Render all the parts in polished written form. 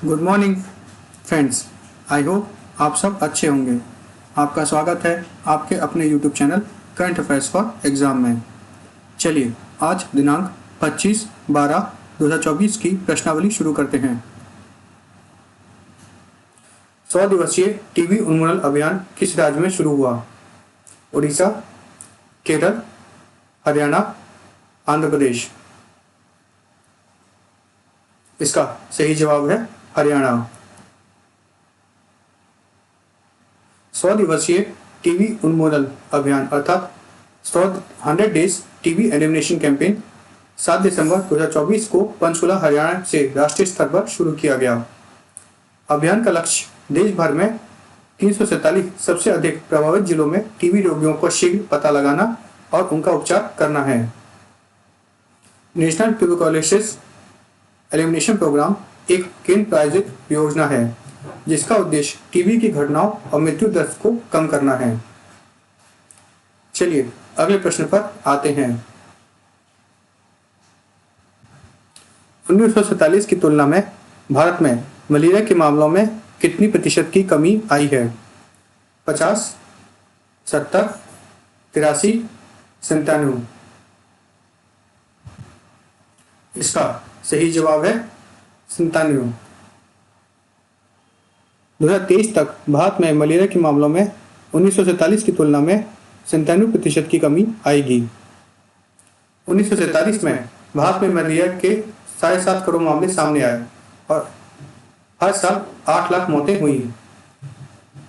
Good morning friends. I hope आप सब अच्छे होंगे। आपका स्वागत है आपके अपने YouTube channel current affairs for exam में। चलिए आज दिनांक 25/12/2024 की प्रश्नावली शुरू करते हैं। 100 दिवसीय टीबी उन्मूलन अभियान किस राज्य में शुरू हुआ? उड़ीसा, केरल, हरियाणा, आंध्र प्रदेश। इसका सही जवाब है हरियाणा। 100 दिवसीय टीबी उन्मूलन अभियान अर्थात 100 डेज टीबी एलिमिनेशन कैंपेन 7 दिसंबर 2024 को पंचकुला हरियाणा से राष्ट्रीय स्तर पर शुरू किया गया। अभियान का लक्ष्य देश भर में 347 सबसे अधिक प्रभावित जिलों में टीबी रोगियों को शीघ्र पता लगाना और उनका उपचार करना है। नेशनल ट्यूबरकुलोसिस एलिमिनेशन प्रोग्राम एक केंद्र प्रायोजित योजना है जिसका उद्देश्य टीबी की घटनाओं और मृत्यु दर को कम करना है। चलिए अगले प्रश्न पर आते हैं। 1947 की तुलना में भारत में मलेरिया के मामलों में कितनी प्रतिशत की कमी आई है? 50, 70, 83, 97। इसका सही जवाब है 97। 2023 तक भारत में मलेरिया के मामलों में 1947 की तुलना में 97% की कमी आएगी। 1947 में भारत में मलेरिया के 7.5 करोड़ मामले सामने आए और हर साल 8 लाख मौतें हुई।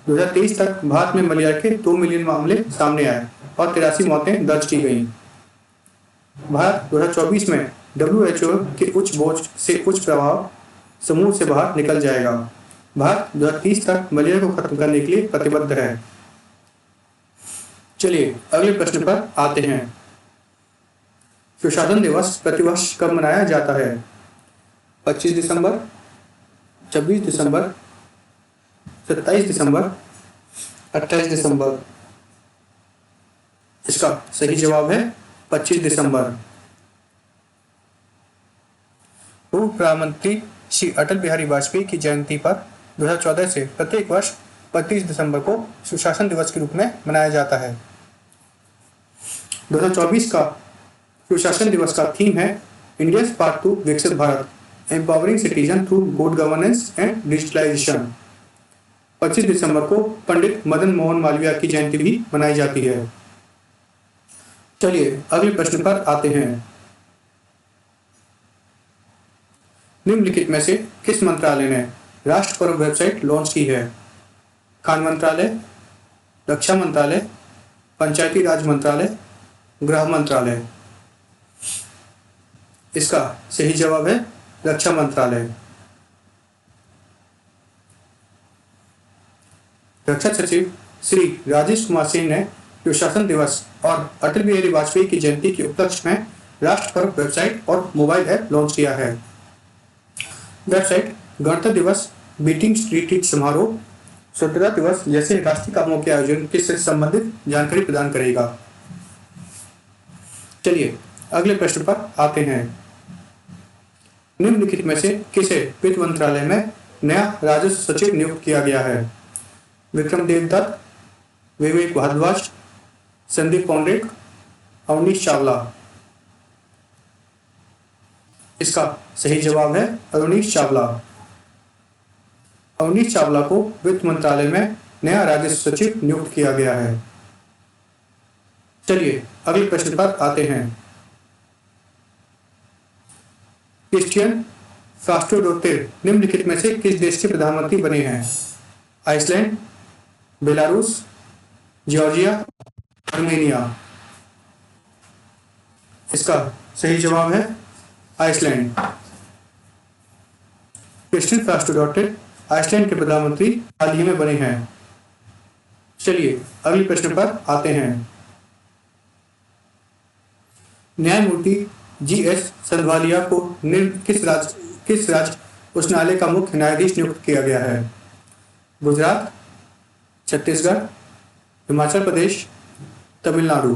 2023 तक भारत में मलेरिया के 2 मिलियन मामले सामने आए और 83 मौतें दर्ज की गई। भारत 2024 में WHO के उच्च बोझ से उच्च प्रभाव समूह से बाहर निकल जाएगा। भारत 2030 तक मलेरिया को खत्म करने के लिए प्रतिबद्ध है। चलिए अगले प्रश्न पर आते हैं। सुशासन दिवस प्रतिवर्ष कब मनाया जाता है? 25 दिसंबर, 26 दिसंबर, 27 दिसंबर, 28 दिसंबर। इसका सही जवाब है 25 दिसंबर। पूर्व प्रधानमंत्री श्री अटल बिहारी वाजपेयी की जयंती पर 2014 से प्रत्येक वर्ष 25 दिसंबर को सुशासन दिवस के रूप में मनाया जाता है। 2024 का सुशासन दिवस का थीम है इंडियाज पाथ टू विकसित Bharat, empowering citizen through good governance and digitalization. 25 दिसंबर को पंडित मदन मोहन मालवीय की जयंती भी मनाई जाती है। चलिए अगले प्रश्न पर आते हैं। निम्नलिखित में से किस मंत्रालय ने राष्ट्र पर्व वेबसाइट लॉन्च की है? खान मंत्रालय, रक्षा मंत्रालय, पंचायती राज मंत्रालय, गृह मंत्रालय। इसका सही जवाब है रक्षा मंत्रालय। रक्षा सचिव श्री राजेश कुमार सिंह ने सुशासन दिवस और अटल बिहारी वाजपेयी की जयंती के उपलक्ष्य में राष्ट्र पर्व वेबसाइट और मोबाइल ऐप लॉन्च किया है। वेबसाइट गणतंत्र दिवस, बीटिंग स्ट्रीट समारोह, स्वतंत्रता दिवस जैसे राष्ट्रीय कामों के आयोजन से संबंधित जानकारी प्रदान करेगा। चलिए अगले प्रश्न पर आते हैं। निम्नलिखित में से किसे वित्त मंत्रालय में नया राजस्व सचिव नियुक्त किया गया है? विक्रम देवदत्त, विवेक भारद्वाज, संदीप पौंडेट, अवनीश चावला। इसका सही जवाब है अवनीश चावला। अवनीश चावला को वित्त मंत्रालय में नया राजस्व सचिव नियुक्त किया गया है। चलिए अगले प्रश्न पर आते हैं। क्रिस्टियन फास्टोडोतिर निम्नलिखित में से किस देश के प्रधानमंत्री बने हैं? Iceland, Belarus, Georgia, Armenia. इसका सही जवाब है आइसलैंड। क्रिस्टियन फास्टोडोतिर आइसलैंड के प्रधानमंत्री हाल ही में बने हैं। चलिए अगले प्रश्न पर आते हैं। न्यायमूर्ति GS संधवालिया को किस राज्य उच्च न्यायालय का मुख्य न्यायाधीश नियुक्त किया गया है? गुजरात, छत्तीसगढ़, हिमाचल प्रदेश, तमिलनाडु।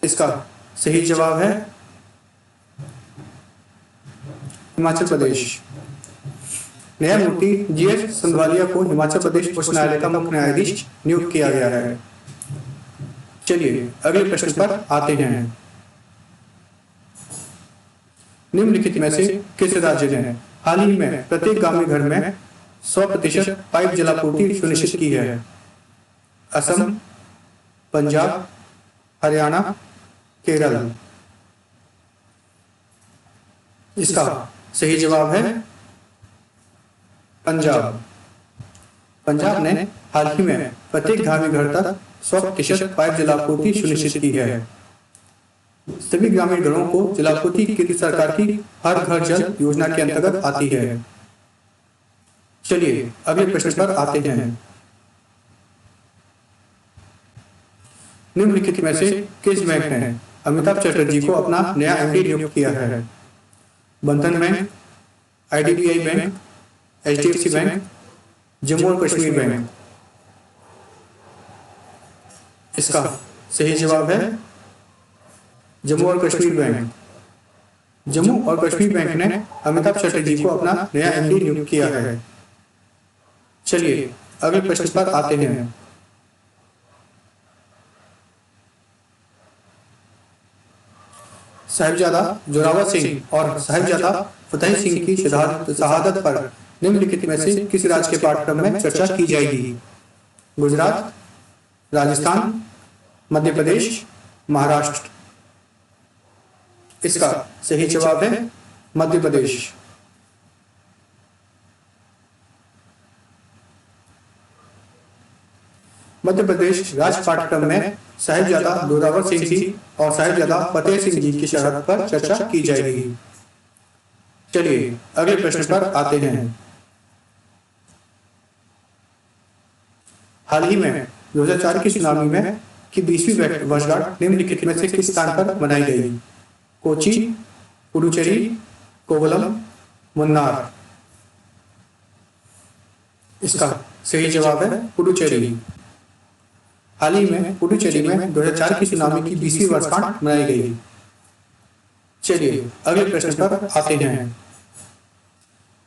इसका सही जवाब है हिमाचल प्रदेश। न्यायमूर्ति जीएस संधवालिया को हिमाचल प्रदेश उच्च न्यायालय का मुख्य न्यायाधीश नियुक्त किया गया है। चलिए अगले प्रश्न पर आते हैं। निम्नलिखित में से किस राज्य ने हाल ही में प्रत्येक ग्रामीण घर में 100% पाइप जलापूर्ति सुनिश्चित की है? असम, पंजाब, हरियाणा, केरल। इसका सही जवाब है पंजाब। पंजाब ने हाल ही में प्रत्येक ग्रामीण घर तक 100% पाइप जलापूर्ति सुनिश्चित की है। सभी ग्रामीण घरों को जलापूर्ति केंद्र सरकार की हर घर जल योजना के अंतर्गत आती है। चलिए अगले प्रश्न पर आते हैं। निम्नलिखित में से किस बैंक ने अमिताभ चटर्जी को अपना नया एमडी नियुक्त किया है? बंधन bank, IDBI bank, HDFC bank, Jammu और कश्मीर बैंक। इसका सही जवाब है जम्मू और कश्मीर बैंक। जम्मू और कश्मीर बैंक ने अमिताभ चटर्जी को अपना नया एमडी नियुक्त किया है। चलिए अगले प्रश्न पर आते हैं। साहिबजादा जोरावर सिंह और साहिबजादा फतेह सिंह की शहादत पर निम्नलिखित में से किस राज्य के पाठ्यक्रम में चर्चा की जाएगी? गुजरात, राजस्थान, मध्य प्रदेश, महाराष्ट्र। इसका सही जवाब है मध्य प्रदेश। मध्य प्रदेश राज्य पाठ्यक्रम में साहिबजादा जोरावर सिंह जी और साहिबजादा फतेह सिंह जी की शहादत पर चर्चा की जाएगी। चलिए अगले प्रश्न पर आते हैं। हाल ही में 2004 की सुनामी में की 20वीं वर्षगांठ निम्नलिखित में से किस स्थान पर मनाई गई? कोची, पुडुचेरी, कोवलम, मुन्नार। इसका सही जवाब है पुडुचेरी। हाल ही में पुडुचेरी में 2004 की सुनामी की 20वीं वर्षगांठ मनाई गई। चलिए अगले प्रश्न पर आते हैं।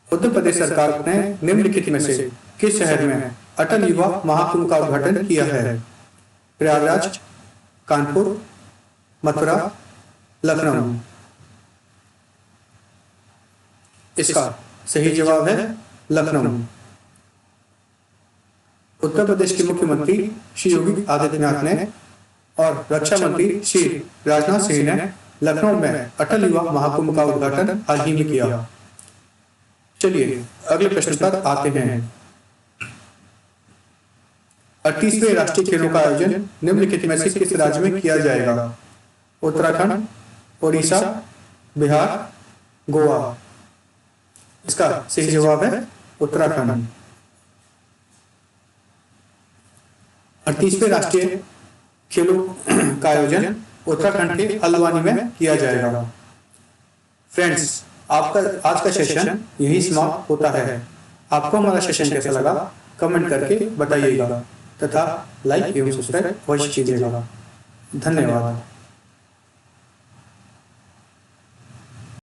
उत्तर प्रदेश सरकार ने निम्नलिखित में से किस शहर में अटल युवा महाकुंभ का उद्घाटन किया है? प्रयागराज, कानपुर, मथुरा, लखनऊ। इसका सही जवाब है लखनऊ। उत्तर प्रदेश के मुख्यमंत्री श्री योगी आदित्यनाथ ने और रक्षा मंत्री श्री राजनाथ सिंह ने लखनऊ में अटल युवा महाकुंभ का उद्घाटन हाल ही में किया। चलिए अगले प्रश्न पर आते हैं। 38वें राष्ट्रीय खेलों का आयोजन निम्नलिखित में से किस राज्य में किया जाएगा? उत्तराखंड, ओडिशा, बिहार, गोवा। इसका सही जवाब है उत्तराखंड। 38वें राष्ट्रीय खेलों का आयोजन उत्तराखंड के हल्द्वानी में किया जाएगा। फ्रेंड्स, आपका आज का सेशन यही समाप्त होता है। आपको हमारा सेशन कैसा लगा कमेंट करके बताइएगा तथा लाइक एवं सब्सक्राइब अवश्य कीजिएगा। धन्यवाद।